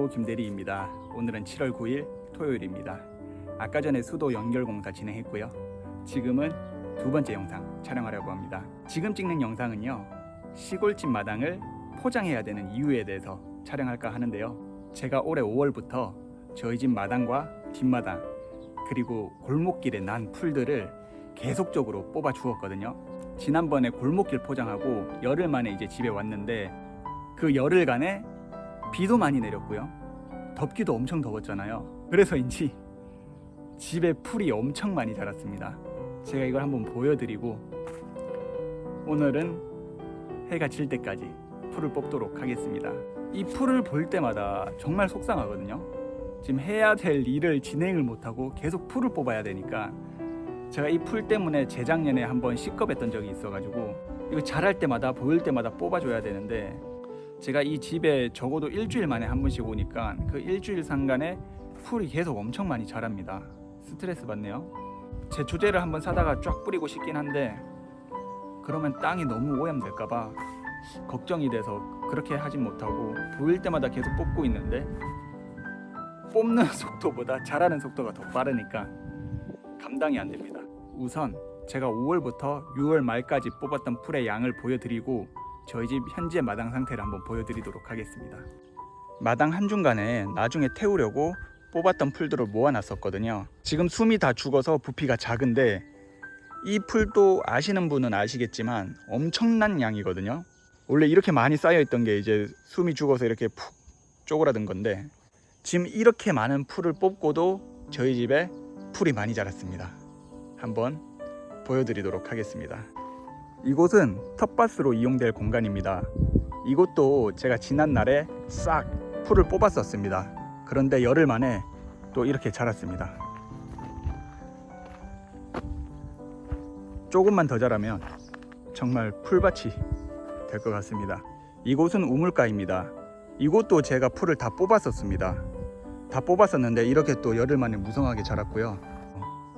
안녕하세요, 김대리입니다. 오늘은 7월 9일 토요일입니다. 아까 전에 수도 연결 공사 진행했고요. 지금은 두 번째 영상 촬영하려고 합니다. 지금 찍는 영상은요, 시골집 마당을 포장해야 되는 이유에 대해서 촬영할까 하는데요. 제가 올해 5월부터 저희 집 마당과 뒷마당 그리고 골목길에 난 풀들을 계속적으로 뽑아 주었거든요. 지난번에 골목길 포장하고 열흘 만에 이제 집에 왔는데 그 열흘간에 비도 많이 내렸고요. 덥기도 엄청 더웠잖아요. 그래서인지 집에 풀이 엄청 많이 자랐습니다. 제가 이걸 한번 보여드리고 오늘은 해가 질 때까지 풀을 뽑도록 하겠습니다. 이 풀을 볼 때마다 정말 속상하거든요. 지금 해야 될 일을 진행을 못하고 계속 풀을 뽑아야 되니까 제가 이 풀 때문에 재작년에 한번 식겁했던 적이 있어가지고 이거 자랄 때마다 보일 때마다 뽑아줘야 되는데 제가 이 집에 적어도 일주일 만에 한 번씩 오니까 그 일주일 상간에 풀이 계속 엄청 많이 자랍니다. 스트레스 받네요. 제초제를 한번 사다가 쫙 뿌리고 싶긴 한데 그러면 땅이 너무 오염될까봐 걱정이 돼서 그렇게 하진 못하고 보일 때마다 계속 뽑고 있는데 뽑는 속도보다 자라는 속도가 더 빠르니까 감당이 안 됩니다. 우선 제가 5월부터 6월 말까지 뽑았던 풀의 양을 보여드리고 저희 집 현재 마당 상태를 한번 보여드리도록 하겠습니다. 마당 한중간에 나중에 태우려고 뽑았던 풀들을 모아놨었거든요. 지금 숨이 다 죽어서 부피가 작은데 이 풀도 아시는 분은 아시겠지만 엄청난 양이거든요. 원래 이렇게 많이 쌓여있던 게 이제 숨이 죽어서 이렇게 푹 쪼그라든 건데 지금 이렇게 많은 풀을 뽑고도 저희 집에 풀이 많이 자랐습니다. 한번 보여드리도록 하겠습니다. 이곳은 텃밭으로 이용될 공간입니다. 이곳도 제가 지난날에 싹 풀을 뽑았었습니다. 그런데 열흘 만에 또 이렇게 자랐습니다. 조금만 더 자라면 정말 풀밭이 될 것 같습니다. 이곳은 우물가입니다. 이곳도 제가 풀을 다 뽑았었습니다. 다 뽑았었는데 이렇게 또 열흘 만에 무성하게 자랐고요.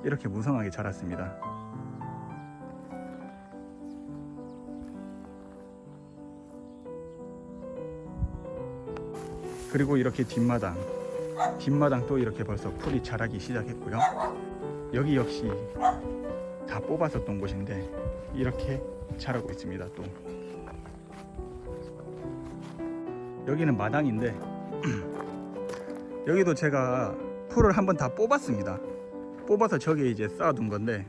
이렇게 무성하게 자랐습니다. 그리고 이렇게 뒷마당 또 이렇게 벌써 풀이 자라기 시작했고요. 여기 역시 다 뽑았었던 곳인데 이렇게 자라고 있습니다. 또 여기는 마당인데 여기도 제가 풀을 한번 다 뽑았습니다. 뽑아서 저기에 이제 쌓아둔 건데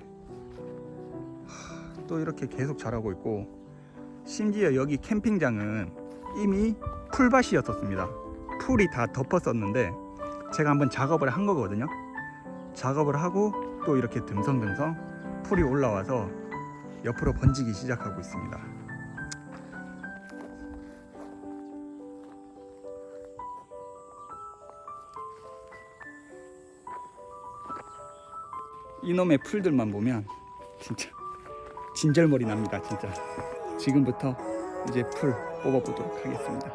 또 이렇게 계속 자라고 있고 심지어 여기 캠핑장은 이미 풀밭이었었습니다. 풀이 다 덮었었는데 제가 한번 작업을 한 거거든요. 작업을 하고 또 이렇게 듬성듬성 풀이 올라와서 옆으로 번지기 시작하고 있습니다. 이놈의 풀들만 보면 진짜 진절머리 납니다. 진짜 지금부터 이제 풀 뽑아보도록 하겠습니다.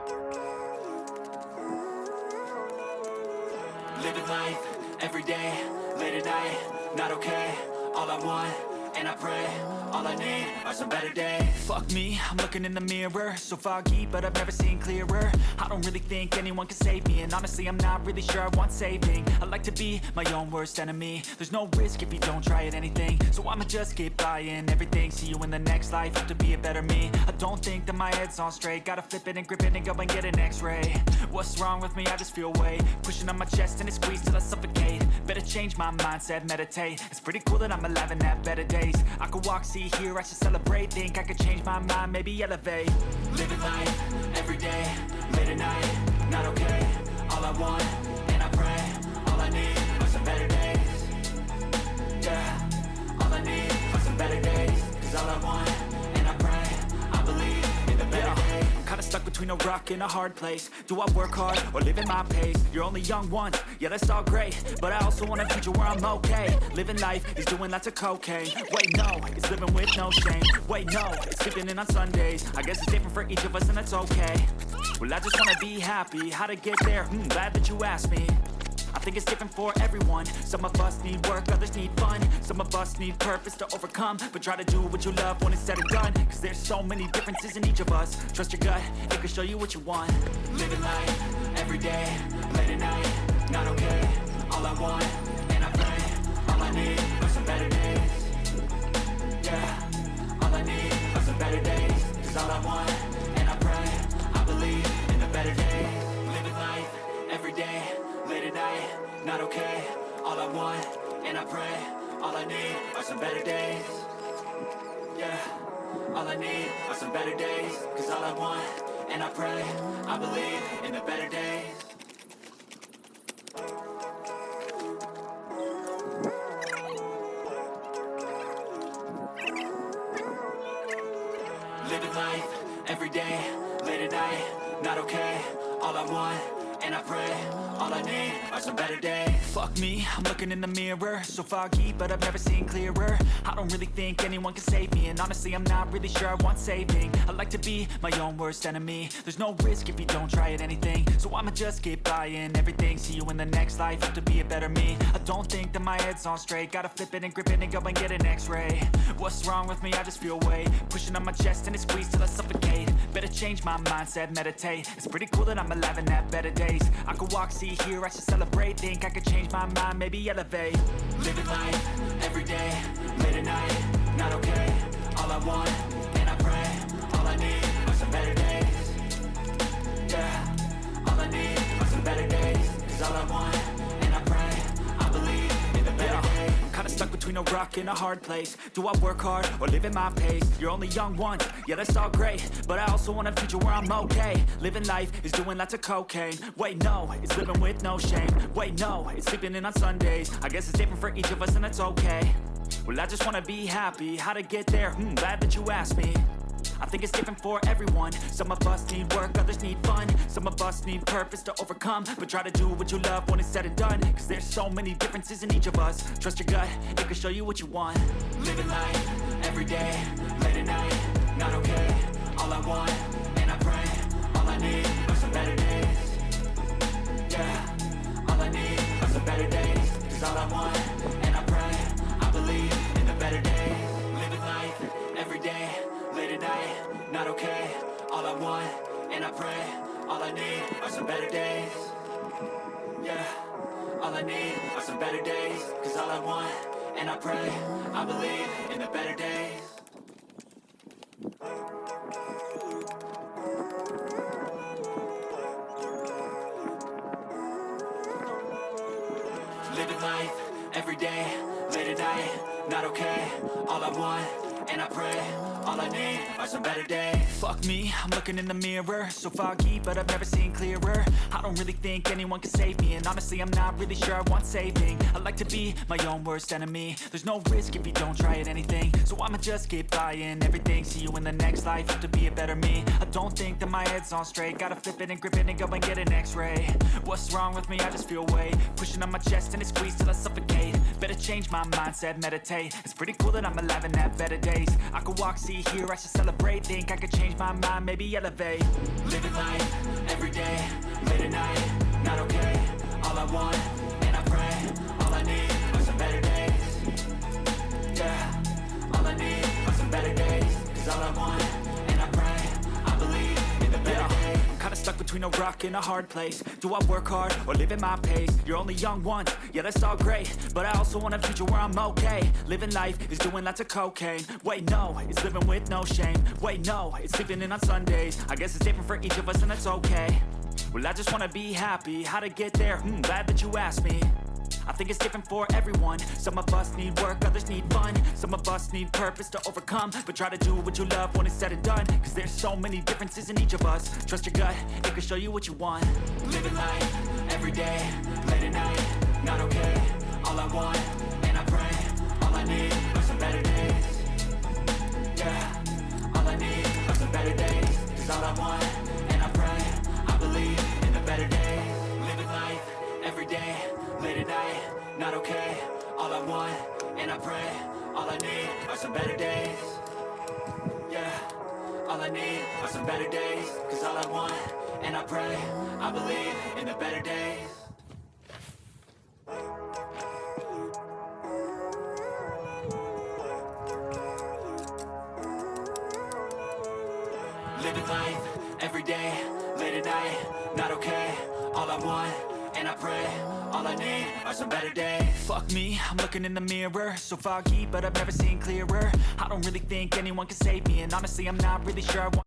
Living life every day, late at night, not okay. All I want, and I pray, all I need are some better days. Fuck me, I'm looking in the mirror, so foggy, but I've never seen clearer. I don't really think anyone can save me, and honestly, I'm not really sure I want saving. I like to be my own worst enemy. There's no risk if you don't try at anything, so I'ma just keep buying everything. See you in the next life, have to be a better me. I don't think that my head's on straight. Gotta flip it and grip it and go and get an x-ray. What's wrong with me? I just feel weight pushing on my chest and it squeezes till I suffocate. Better change my mindset, meditate. It's pretty cool that I'm alive and have better days. I could walk, see, hear, I should celebrate. Think I could change my mind, maybe elevate. Living life, every day, late at night, not okay. All I want, and I pray, all I need are some better days. Yeah, all I need are some better days. Cause all I want, and I pray, I believe in the better days. Kinda stuck between a rock and a hard place. Do I work hard or live at my pace? You're only young once, yeah that's all great, but I also want a future where I'm okay. Living life is doing lots of cocaine. Wait no, it's living with no shame. Wait no, it's sleeping in on Sundays. I guess it's different for each of us and that's okay. Well I just wanna be happy, how to get there, glad that you asked me. I think it's different for everyone. Some of us need work, others need fun. Some of us need purpose to overcome, but try to do what you love when it's said and done. Cause there's so many differences in each of us. Trust your gut, it can show you what you want. Living life, every day, late at night, not okay. All I want, and I pray, all I need are some better days. Yeah, all I need are some better days. Cause all I want, and I pray, I believe in the better days. Living life, every day, late at night, not okay. All I want, and I pray, all I need are some better days. Yeah, all I need are some better days. Cause all I want, and I pray, I believe in the better days. Living life, every day, late at night, not okay. All I want, and I pray, all I need are some better days. Fuck me, I'm looking in the mirror, so foggy, but I've never seen clearer. I don't really think anyone can save me, and honestly I'm not really sure I want saving. I like to be my own worst enemy. There's no risk if you don't try at anything, so I'ma just keep buying everything. See you in the next life, have to be a better me. I don't think that my head's on straight, gotta flip it and grip it and go and get an x-ray. What's wrong with me? I just feel weight pushing on my chest and it squeezes till I suffocate. Better change my mindset, meditate. It's pretty cool that I'm alive and have better days. I could walk, see, hear, I should celebrate. Think I could change my mind, maybe elevate. Living life, every day, late at night, not okay. All I want, and I pray, all I need are some better days. Yeah, all I need are some better days. Cause all I want, and I pray, I believe in the better days. I'm kinda stuck between a rock and a hard place. Do I work hard or live at my pace? You're only young once, yeah that's all great, but I also want a future where I'm okay. Living life is doing lots of cocaine. Wait no, it's living with no shame. Wait no, it's sleeping in on Sundays. I guess it's different for each of us and that's okay. Well I just wanna be happy, how to get there? Glad that you asked me. I think it's different for everyone. Some of us need work, others need fun. Some of us need purpose to overcome, but try to do what you love when it's said and done. Cause there's so many differences in each of us. Trust your gut, it can show you what you want. Living life, every day, late at night, not okay. All I want, and I pray, all I need are some better days. Yeah, all I need are some better days. Cause all I want, and I pray, I believe in the better days. Living life, every day, late at night, not okay. All I want, and I pray, all I need are some better days. Yeah, all I need are some better days. Cause all I want, and I pray, I believe in the better days. Living life, every day, late at night, not okay. All I want, and I pray, all I need are some better days. Fuck me, I'm looking in the mirror, so foggy, but I've never seen clearer. I don't really think anyone can save me, and honestly I'm not really sure I want saving. I like to be my own worst enemy. There's no risk if you don't try at anything, so I'ma just keep buying everything. See you in the next life, have to be a better me. I don't think that my head's on straight, gotta flip it and grip it and go and get an x-ray. What's wrong with me? I just feel weight pushing on my chest and it squeezes till I suffocate. Better change my mindset, meditate. It's pretty cool that I'm alive and have better days. I could walk, see, hear, I should celebrate. Think I could change my mind, maybe elevate. Living life, every day, late at night, not okay. All I want, and I pray, all I need are some better days. Yeah, all I need are some better days. Cause all I want, and I pray, I believe in the better days. I'm kinda stuck between a rock and a hard place. Do I work hard or live at my pace? You're only young once, yeah that's all great, but I also want a future where I'm okay. Living life is doing lots of cocaine. Wait no, it's living with no shame. Wait no, it's sleeping in on Sundays. I guess it's different for each of us and that's okay. Well I just wanna be happy, how to get there? Glad that you asked me. I think it's different for everyone. Some of us need work, others need fun. Some of us need purpose to overcome, but try to do what you love when it's said and done. Cause there's so many differences in each of us. Trust your gut, it can show you what you want. Living life, every day, late at night, not okay. All I want, and I pray, all I need are some better days. Yeah, all I need are some better days. Cause all I want, and I pray, I believe in the better days. Living life, every day, late at night, not okay. All I want, and I pray, all I need are some better days. Yeah, all I need are some better days. Cause all I want, and I pray, I believe in the better days. living life every day, late at night, not okay. All I want, and I pray, all I need are some better days. Fuck me, I'm looking in the mirror, so foggy, but I've never seen clearer. I don't really think anyone can save me, and honestly I'm not really sure I want